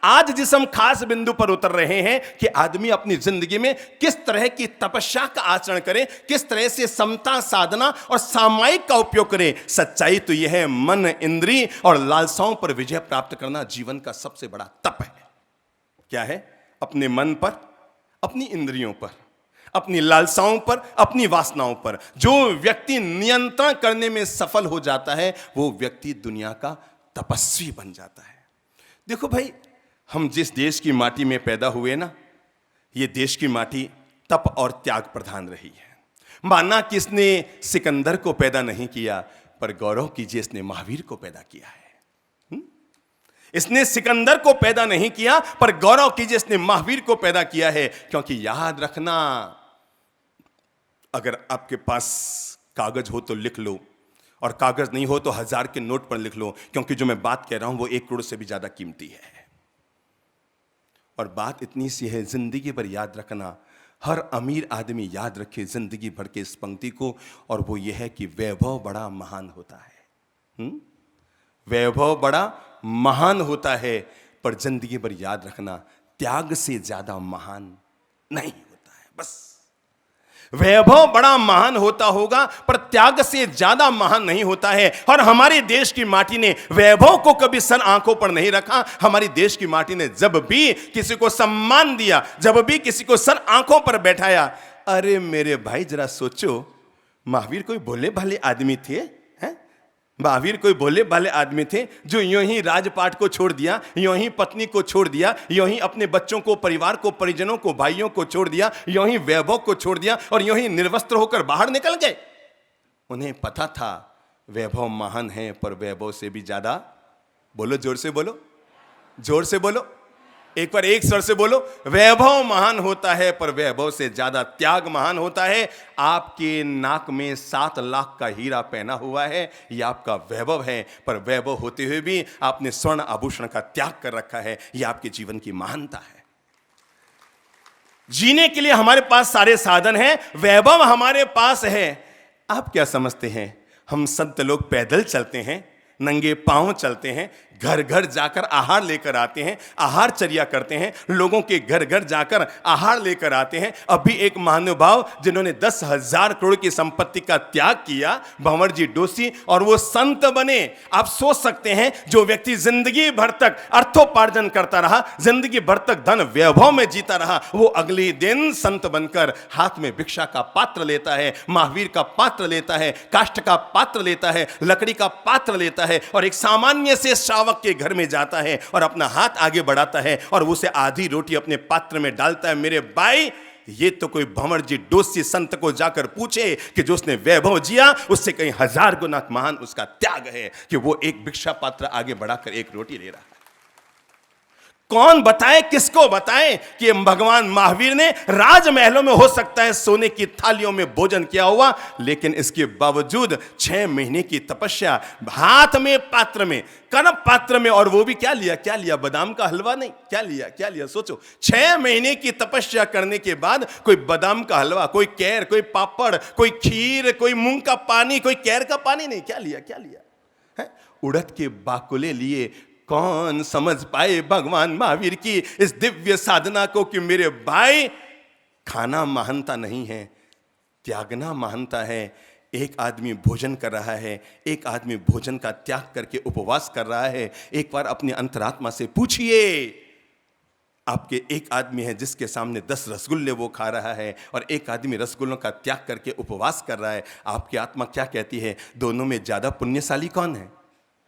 आज जिस हम खास बिंदु पर उतर रहे हैं कि आदमी अपनी जिंदगी में किस तरह की तपस्या का आचरण करे, किस तरह से समता साधना और सामायिक का उपयोग करे। सच्चाई तो यह है, मन, इंद्रिय और लालसाओं पर विजय प्राप्त करना जीवन का सबसे बड़ा तप है। क्या है? अपने मन पर, अपनी इंद्रियों पर, अपनी लालसाओं पर, अपनी वासनाओं पर जो व्यक्ति नियंत्रण करने में सफल हो जाता है, वो व्यक्ति दुनिया का तपस्वी बन जाता है। देखो भाई, हम जिस देश की माटी में पैदा हुए ना, ये देश की माटी तप और त्याग प्रधान रही है। माना कि इसने सिकंदर को पैदा नहीं किया, पर गौरव कीजिए इसने महावीर को पैदा किया है। इसने सिकंदर को पैदा नहीं किया, पर गौरव कीजिए इसने महावीर को पैदा किया है। क्योंकि याद रखना, अगर आपके पास कागज हो तो लिख लो, और कागज नहीं हो तो 1000 के नोट पर लिख लो, क्योंकि जो मैं बात कह रहा हूं वो 1 करोड़ से भी ज्यादा कीमती है। और बात इतनी सी है, जिंदगी भर याद रखना, हर अमीर आदमी याद रखे जिंदगी भर के इस पंक्ति को, और वो ये है कि वैभव बड़ा महान होता है। वैभव बड़ा महान होता है, पर जिंदगी भर याद रखना, त्याग से ज्यादा महान नहीं होता है। बस वैभव बड़ा महान होता होगा, पर त्याग से ज्यादा महान नहीं होता है। और हमारे देश की माटी ने वैभव को कभी सर आंखों पर नहीं रखा। हमारी देश की माटी ने जब भी किसी को सम्मान दिया, जब भी किसी को सर आंखों पर बैठाया, अरे मेरे भाई जरा सोचो, महावीर कोई भोले भाले आदमी थे? महावीर कोई भोले भाले आदमी थे जो यूं ही राजपाट को छोड़ दिया, यूं ही पत्नी को छोड़ दिया, यूं ही अपने बच्चों को, परिवार को, परिजनों को, भाइयों को छोड़ दिया, यूं ही वैभव को छोड़ दिया और यूं ही निर्वस्त्र होकर बाहर निकल गए। उन्हें पता था वैभव महान है, पर वैभव से भी ज्यादा, बोलो जोर से बोलो, जोर से बोलो, एक बार एक स्वर से बोलो, वैभव महान होता है, पर वैभव से ज्यादा त्याग महान होता है। आपके नाक में 7 लाख का हीरा पहना हुआ है, यह आपका वैभव है, पर वैभव होते हुए भी आपने स्वर्ण आभूषण का त्याग कर रखा है, यह आपके जीवन की महानता है। जीने के लिए हमारे पास सारे साधन हैं, वैभव हमारे पास है। आप क्या समझते हैं, हम संत लोग पैदल चलते हैं, नंगे पांव चलते हैं, घर घर जाकर आहार लेकर आते हैं, आहार चर्या करते हैं, लोगों के घर घर जाकर आहार लेकर आते हैं। अभी एक महानुभाव जिन्होंने 10,000 करोड़ की संपत्ति का त्याग किया, भंवर जी डोसी, और वो संत बने। आप सोच सकते हैं, जो व्यक्ति जिंदगी भर तक अर्थोपार्जन करता रहा, जिंदगी भर तक धन वैभव में जीता रहा, वो अगले दिन संत बनकर हाथ में भिक्षा का पात्र लेता है, महावीर का पात्र लेता है, काष्ठ का पात्र लेता है, लकड़ी का पात्र लेता है, और एक सामान्य से श्रावक के घर में जाता है और अपना हाथ आगे बढ़ाता है और उसे आधी रोटी अपने पात्र में डालता है। मेरे भाई, ये तो कोई भंवर जी डोसी संत को जाकर पूछे कि जो उसने वैभव जिया, उससे कहीं 1000 गुना महान उसका त्याग है कि वो एक भिक्षा पात्र आगे बढ़ाकर एक रोटी ले रहा है। कौन बताए, किसको बताए कि भगवान महावीर ने राजमहलों में हो सकता है सोने की थालियों में भोजन किया हुआ, लेकिन इसके बावजूद 6 महीने की तपस्या, हाथ में पात्र में, कर्म पात्र में, और वो भी क्या लिया, क्या लिया, बादाम का हलवा नहीं, क्या लिया, क्या लिया, सोचो। 6 महीने की तपस्या करने के बाद कोई बादाम का हलवा, कोई कैर, कोई पापड़, कोई खीर, कोई मूंग का पानी, कोई कैर का पानी नहीं, क्या लिया, क्या लिया है? उड़द के बाकुले लिए। कौन समझ पाए भगवान महावीर की इस दिव्य साधना को कि मेरे भाई, खाना महानता नहीं है, त्यागना महानता है। एक आदमी भोजन कर रहा है, एक आदमी भोजन का त्याग करके उपवास कर रहा है। एक बार अपनी अंतरात्मा से पूछिए, आपके एक आदमी है जिसके सामने 10 रसगुल्ले वो खा रहा है, और एक आदमी रसगुल्लों का त्याग करके उपवास कर रहा है। आपकी आत्मा क्या कहती है, दोनों में ज्यादा पुण्यशाली कौन है?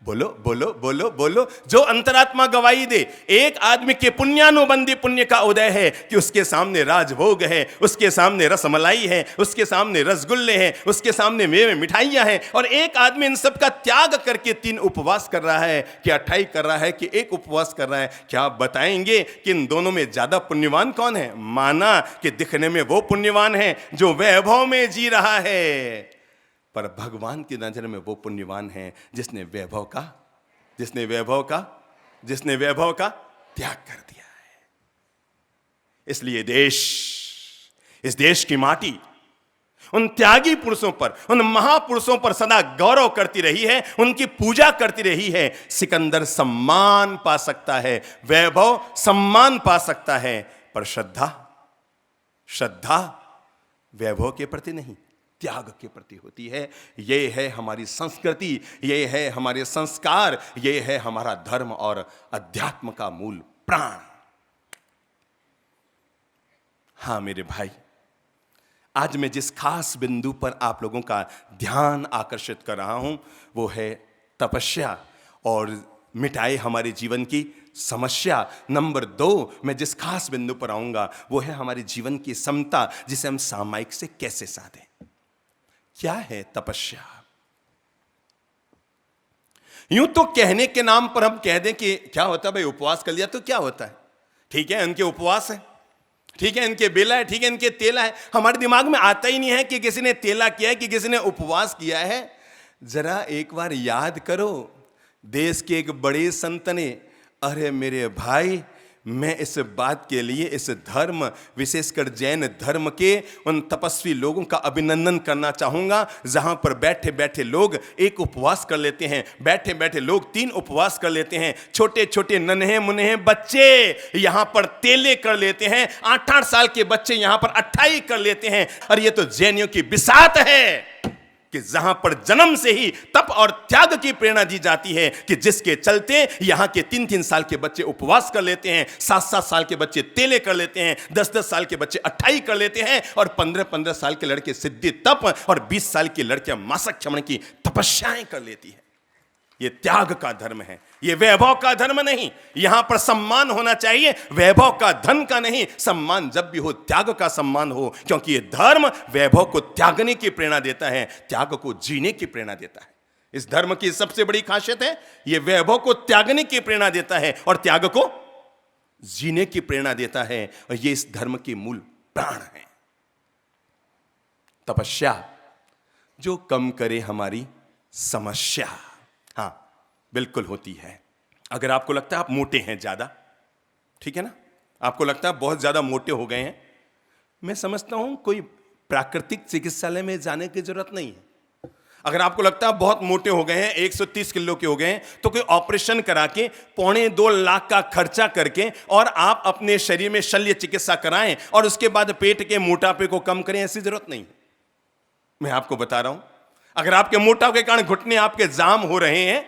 बोलो बोलो बोलो बोलो। जो अंतरात्मा गवाही दे। एक आदमी के पुण्यानुबंधी पुण्य का उदय है कि उसके सामने राजभोग है, उसके सामने रसमलाई है, उसके सामने रसगुल्ले हैं, उसके सामने मेवे मिठाइयां हैं, और एक आदमी इन सब का त्याग करके 3 उपवास कर रहा है, कि 28 कर रहा है, कि 1 उपवास कर रहा है। क्या आप बताएंगे कि इन दोनों में ज्यादा पुण्यवान कौन है? माना कि दिखने में वो पुण्यवान है जो वैभव में जी रहा है, पर भगवान की नजर में वो पुण्यवान है जिसने वैभव का त्याग कर दिया है। इसलिए इस देश की माटी उन त्यागी पुरुषों पर, उन महापुरुषों पर सदा गौरव करती रही है, उनकी पूजा करती रही है, सिकंदर सम्मान पा सकता है, वैभव सम्मान पा सकता है, पर श्रद्धा वैभव के प्रति नहीं, त्याग के प्रति होती है। ये है हमारी संस्कृति, ये है हमारे संस्कार, ये है हमारा धर्म और अध्यात्म का मूल प्राण। हां मेरे भाई, आज मैं जिस खास बिंदु पर आप लोगों का ध्यान आकर्षित कर रहा हूं वो है तपस्या और मिटाए हमारे जीवन की समस्या। नंबर 2, मैं जिस खास बिंदु पर आऊंगा वो है हमारे जीवन की समता, जिसे हम सामायिक से कैसे साधें। क्या है तपस्या? यूं तो कहने के नाम पर हम कह दें कि क्या होता है भाई, उपवास कर लिया तो क्या होता है, ठीक है इनके उपवास है, ठीक है इनके बेला है, ठीक है इनके तेला है। हमारे दिमाग में आता ही नहीं है कि किसी ने तेला किया है, कि किसी ने उपवास किया है। जरा एक बार याद करो, देश के एक बड़े संत ने, अरे मेरे भाई, मैं इस बात के लिए इस धर्म, विशेषकर जैन धर्म के उन तपस्वी लोगों का अभिनंदन करना चाहूंगा, जहां पर बैठे बैठे लोग एक उपवास कर लेते हैं, बैठे बैठे लोग 3 उपवास कर लेते हैं, छोटे छोटे नन्हे मुन्हे बच्चे यहां पर तेले कर लेते हैं, 8-8 साल के बच्चे यहां पर 28 कर लेते हैं। और ये तो जैनियों की बिसात है कि जहां पर जन्म से ही तप और त्याग की प्रेरणा दी जाती है, कि जिसके चलते यहां के 3-3 साल के बच्चे उपवास कर लेते हैं, 7-7 साल के बच्चे तेले कर लेते हैं, 10-10 साल के बच्चे 28 कर लेते हैं, और 15-15 साल के लड़के सिद्धि तप और 20 साल की लड़कियां मासक क्षमण की तपस्याएं कर लेती है। ये त्याग का धर्म है, ये वैभव का धर्म नहीं। यहां पर सम्मान होना चाहिए, वैभव का, धन का नहीं। सम्मान जब भी हो त्याग का सम्मान हो, क्योंकि ये धर्म वैभव को त्यागने की प्रेरणा देता है, त्याग को जीने की प्रेरणा देता है। इस धर्म की सबसे बड़ी खासियत है, ये वैभव को त्यागने की प्रेरणा देता है और त्याग को जीने की प्रेरणा देता है, और ये इस धर्म की मूल प्राण है। तपस्या जो कम करे हमारी समस्या, हाँ बिल्कुल होती है। अगर आपको लगता है आप मोटे हैं ज्यादा, ठीक है ना, आपको लगता है बहुत ज्यादा मोटे हो गए हैं, मैं समझता हूं कोई प्राकृतिक चिकित्सालय में जाने की जरूरत नहीं है। अगर आपको लगता है बहुत मोटे हो गए हैं, 130 किलो के हो गए हैं, तो कोई ऑपरेशन करा के 2.25 लाख का खर्चा करके और आप अपने शरीर में शल्य चिकित्सा कराएं और उसके बाद पेट के मोटापे को कम करें, ऐसी जरूरत नहीं। मैं आपको बता रहा हूं, अगर आपके मोटापे के कारण घुटने आपके जाम हो रहे हैं,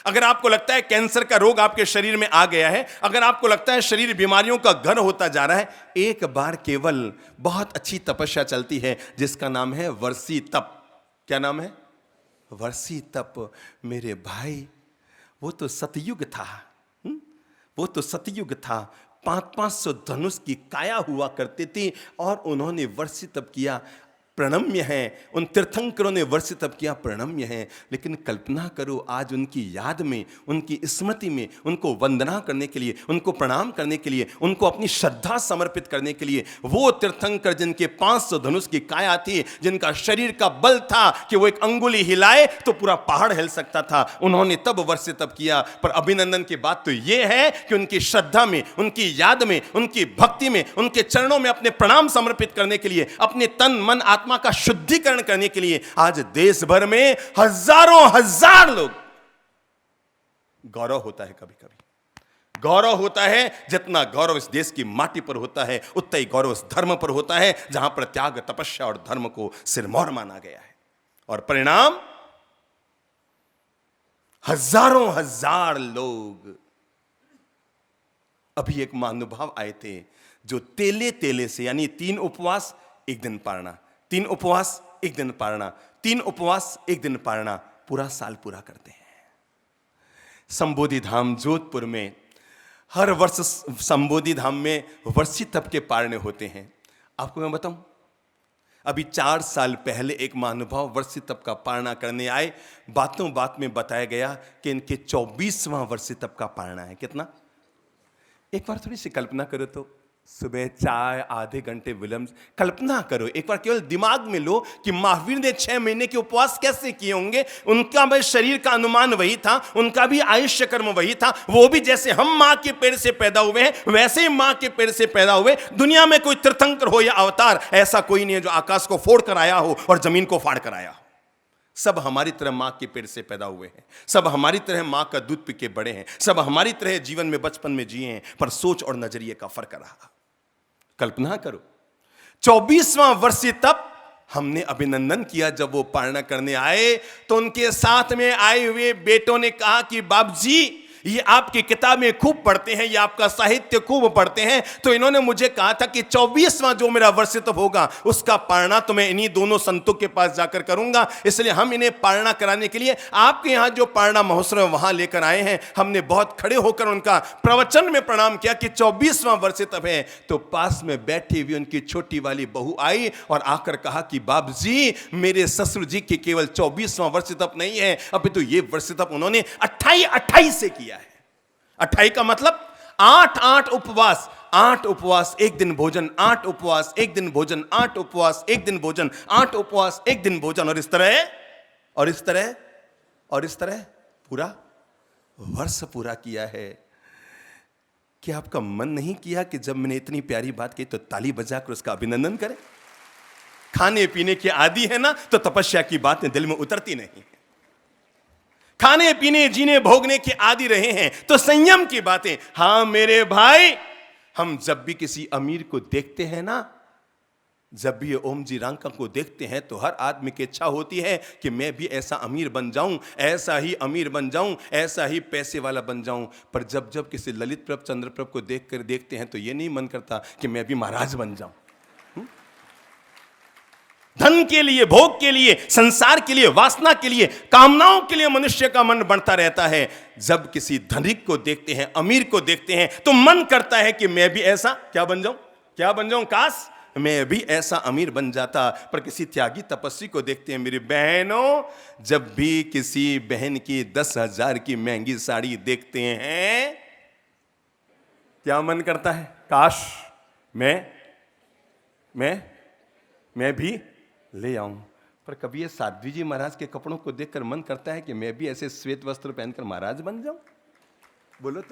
अगर आपको लगता है कैंसर का रोग आपके शरीर में आ गया है, अगर आपको लगता है शरीर बीमारियों का घर होता जा रहा है, एक बार केवल बहुत अच्छी तपस्या चलती है जिसका नाम है वर्षी तप। क्या नाम है? वर्षी तप। मेरे भाई, वो तो सतयुग था, वो तो सतयुग था। 500 धनुष की काया हुआ करती थी और उन्होंने वर्षी तप किया, प्रणम्य है। उन तीर्थंकरों ने वर्षी तप किया, प्रणम्य है। लेकिन कल्पना करो, आज उनकी याद में, उनकी स्मृति में, उनको वंदना करने के लिए, उनको प्रणाम करने के लिए, उनको अपनी श्रद्धा समर्पित करने के लिए, वो तीर्थंकर जिनके 500 धनुष की काया थी, जिनका शरीर का बल था कि वो एक अंगुली हिलाए तो पूरा पहाड़ हिल सकता था, उन्होंने तब वर्षी तप किया। पर अभिनंदन की बात तो ये है कि उनकी श्रद्धा में, उनकी याद में, उनकी भक्ति में, उनके चरणों में अपने प्रणाम समर्पित करने के लिए, अपने तन मन आत्मा का शुद्धिकरण करने के लिए आज देश भर में हजारों हजार लोग, गौरव होता है, कभी कभी गौरव होता है, जितना गौरव इस देश की माटी पर होता है उतना ही गौरव इस धर्म पर होता है, जहां पर त्याग, तपस्या और धर्म को सिरमौर माना गया है। और परिणाम, हजारों हजार लोग। अभी एक महानुभाव आए थे जो तेले तेले से, यानी 3 उपवास 1 दिन पारना, 3 उपवास 1 दिन पारना, 3 उपवास 1 दिन पारना, पूरा साल पूरा करते हैं। संबोधि धाम जोधपुर में हर वर्ष संबोधि धाम में वर्षी तप के पारने होते हैं। आपको मैं बताऊं, अभी 4 साल पहले एक महानुभाव वर्षी तप का पारना करने आए। बातों बात में बताया गया कि इनके 24वां वर्षी तप का पारना है। कितना? एक बार थोड़ी सी कल्पना करो तो, सुबह चाय आधे घंटे विलंब। कल्पना करो एक बार, केवल दिमाग में लो कि महावीर ने 6 महीने के उपवास कैसे किए होंगे। उनका भी शरीर का अनुमान वही था, उनका भी आयुष्य कर्म वही था। वो भी जैसे हम मां के पेट से पैदा हुए हैं वैसे ही मां के पेट से पैदा हुए। दुनिया में कोई तीर्थंकर हो या अवतार ऐसा कोई नहीं है जो आकाश को फोड़ कर आया हो और जमीन को फाड़ कर आया हो। सब हमारी तरह मां के पेट से पैदा हुए हैं, सब हमारी तरह मां का दूध पी के बड़े हैं, सब हमारी तरह जीवन में बचपन में जिए हैं, पर सोच और नजरिए का फर्क रहा। कल्पना करो 24वां वर्ष तब हमने अभिनंदन किया। जब वो पारणा करने आए तो उनके साथ में आए हुए बेटों ने कहा कि बाप जी ये आपकी किताबें खूब पढ़ते हैं, ये आपका साहित्य खूब पढ़ते हैं, तो इन्होंने मुझे कहा था कि 24वां जो मेरा वर्ष तब होगा उसका पारणा तो मैं इन्हीं दोनों संतों के पास जाकर करूंगा। इसलिए हम इन्हें पारणा कराने के लिए आपके यहां जो पारणा महोत्सव वहां लेकर आए हैं। हमने बहुत खड़े होकर उनका प्रवचन में प्रणाम किया कि 24वां वर्ष तब है। तो पास में बैठी हुई उनकी छोटी वाली बहू आई और आकर कहा कि बाप जी मेरे ससुर जी के केवल 24वां वर्ष तब नहीं है, अभी तो ये वर्ष तब उन्होंने 28 से किया है। 28 का मतलब 8 उपवास, 8 उपवास 1 दिन भोजन, 8 उपवास 1 दिन भोजन, 8 उपवास 1 दिन भोजन, 8 उपवास 1 दिन भोजन, और इस तरह और इस तरह और इस तरह पूरा वर्ष पूरा किया है। क्या आपका मन नहीं किया कि जब मैंने इतनी प्यारी बात कही तो ताली बजाकर उसका अभिनंदन करें? खाने पीने के आदी है ना तो तपस्या की बातें दिल में उतरती नहीं। खाने पीने जीने भोगने के आदी रहे हैं तो संयम की बातें। हां मेरे भाई, हम जब भी किसी अमीर को देखते हैं ना, जब भी ये ओम जी रांका को देखते हैं तो हर आदमी की इच्छा होती है कि मैं भी ऐसा अमीर बन जाऊं, ऐसा ही अमीर बन जाऊं, ऐसा ही पैसे वाला बन जाऊं। पर जब जब किसी ललित प्रभ चंद्र प्रभ को देखते हैं तो ये नहीं मन करता कि मैं भी महाराज बन जाऊं। धन के लिए, भोग के लिए, संसार के लिए, वासना के लिए, कामनाओं के लिए मनुष्य का मन बढ़ता रहता है। जब किसी धनिक को देखते हैं, अमीर को देखते हैं तो मन करता है कि मैं भी ऐसा क्या बन जाऊं, काश मैं भी ऐसा अमीर बन जाता। पर किसी त्यागी तपस्वी को देखते हैं, मेरी बहनों, जब भी किसी बहन की 10,000 की महंगी साड़ी देखते हैं क्या मन करता है? काश मैं भी ले आऊं। पर कभी ये साध्वी जी महाराज के कपड़ों को देखकर मन करता है कि मैं भी ऐसे श्वेत वस्त्र पहनकर महाराज बन जाऊं? बोलो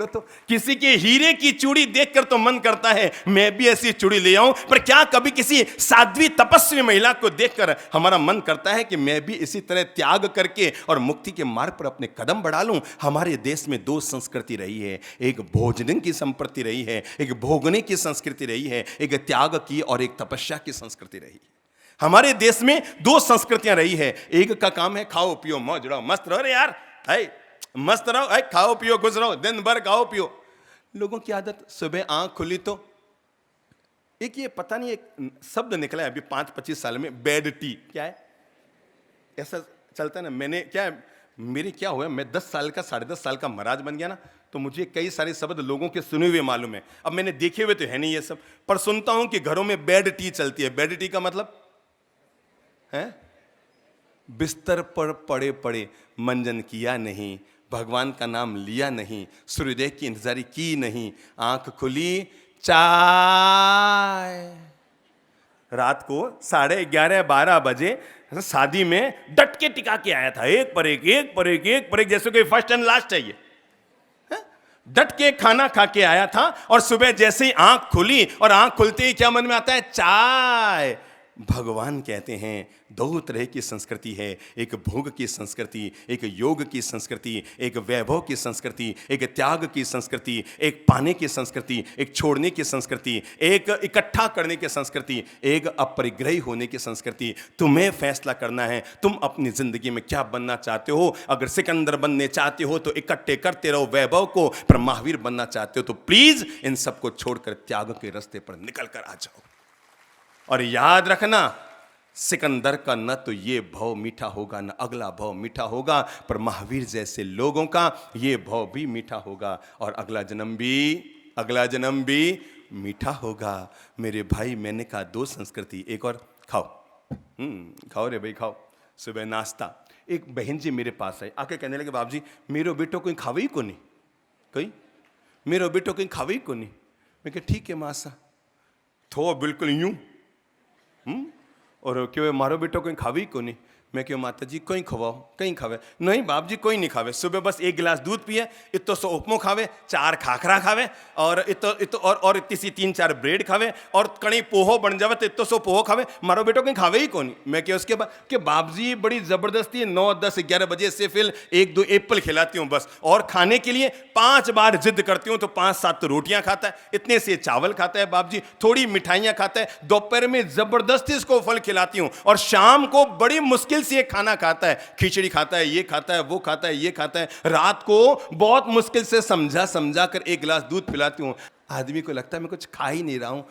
तो किसी के हीरे की चूड़ी देखकर तो मन करता है मैं भी ऐसी चूड़ी ले आऊं। पर क्या कभी किसी साध्वी तपस्वी महिला को देखकर हमारा मन करता है कि मैं भी इसी तरह त्याग करके और मुक्ति के मार्ग पर अपने कदम बढ़ा लूं? हमारे देश में 2 संस्कृति रही है, एक भोजन की संस्कृति रही है, एक भोगने की संस्कृति रही है, एक त्याग की और एक तपस्या की संस्कृति रही है। हमारे देश में 2 संस्कृतियां रही है। एक का काम है खाओ पियो मौज रहो, मस्त रहो रे यार, मस्त रहो, खाओ पियो खुश रहो, दिन भर खाओ पियो। लोगों की आदत सुबह आंख खुली तो एक ये पता नहीं एक शब्द निकला है अभी 5-25 साल में, बेड टी। क्या है? ऐसा चलता है ना। मेरे क्या हुआ, मैं 10 साल का 10.5 साल का महाराज बन गया ना, तो मुझे कई सारे शब्द लोगों के सुने हुए मालूम है। अब मैंने देखे हुए तो है नहीं ये सब, पर सुनता हूं कि घरों में बेड टी चलती है। बेड टी का मतलब है बिस्तर पर पड़े पड़े मंजन किया नहीं, भगवान का नाम लिया नहीं, सूर्योदय की इंतजारी की नहीं, आंख खुली चाय। रात को 11:30-12 बजे शादी में डट के टिका के आया था, एक पर एक, जैसे कोई फर्स्ट एंड लास्ट है ये। डट के खाना खा के आया था और सुबह जैसे ही आंख खुली और आंख खुलते ही क्या मन में आता है? चाय। भगवान कहते हैं 2 तरह की संस्कृति है, एक भोग की संस्कृति, एक योग की संस्कृति, एक वैभव की संस्कृति, एक त्याग की संस्कृति, एक पाने की संस्कृति, एक छोड़ने की संस्कृति, एक इकट्ठा करने की संस्कृति, एक अपरिग्रही होने की संस्कृति। तुम्हें फैसला करना है तुम अपनी जिंदगी में क्या बनना चाहते हो। अगर सिकंदर बनने चाहते हो तो इकट्ठे करते रहो वैभव को, पर महावीर बनना चाहते हो तो प्लीज इन सबको छोड़कर त्याग के रास्ते पर निकल कर आ जाओ। और याद रखना, सिकंदर का न तो ये भव मीठा होगा न अगला भव मीठा होगा, पर महावीर जैसे लोगों का ये भव भी मीठा होगा और अगला जन्म भी मीठा होगा। मेरे भाई, मैंने कहा 2 संस्कृति। एक और खाओ रे भाई खाओ। सुबह नाश्ता, एक बहन जी मेरे पास आई, आके कहने लगे बाबू जी मेरो बेटो कोई खावे ही को नहीं, मैं कहा ठीक है मासा, थो बिल्कुल यूं। और क्यों मारो बेटो कोई खावी को नहीं। मैं क्यों माता जी कोई खवाओ, कहीं खावे नहीं बाप जी, कोई नहीं खावे। सुबह बस एक गिलास दूध पिए, इतो सो उपमो खावे, 4 खाखरा खावे, और इतो और इतनी सी 3-4 ब्रेड खावे, और कहीं पोहो बन जावे तो इतो सो पोहो खावे। मारो बेटो कहीं खावे ही को नहीं। मैं क्या उसके बाद कि बाप जी बड़ी ज़बरदस्ती 9, 10, 11 बजे से फिर 1-2 एप्पल खिलाती हूँ बस, और खाने के लिए 5 बार जिद करती हूँ तो 5-7 तो रोटियाँ खाता है, इतने से चावल खाता है बाप जी, थोड़ी मिठाइयाँ खाता है, दोपहर में ज़बरदस्ती इसको फल खिलाती हूँ, और शाम को बड़ी मुश्किल से ये खाना खाता है, खिचड़ी खाता है, ये खाता है, वो खाता है, ये खाता है। रात को बहुत मुश्किल से समझा कर 1 गिलास दूध पिलाती हूँ। आदमी को लगता है मैं कुछ खा ही नहीं रहा हूँ,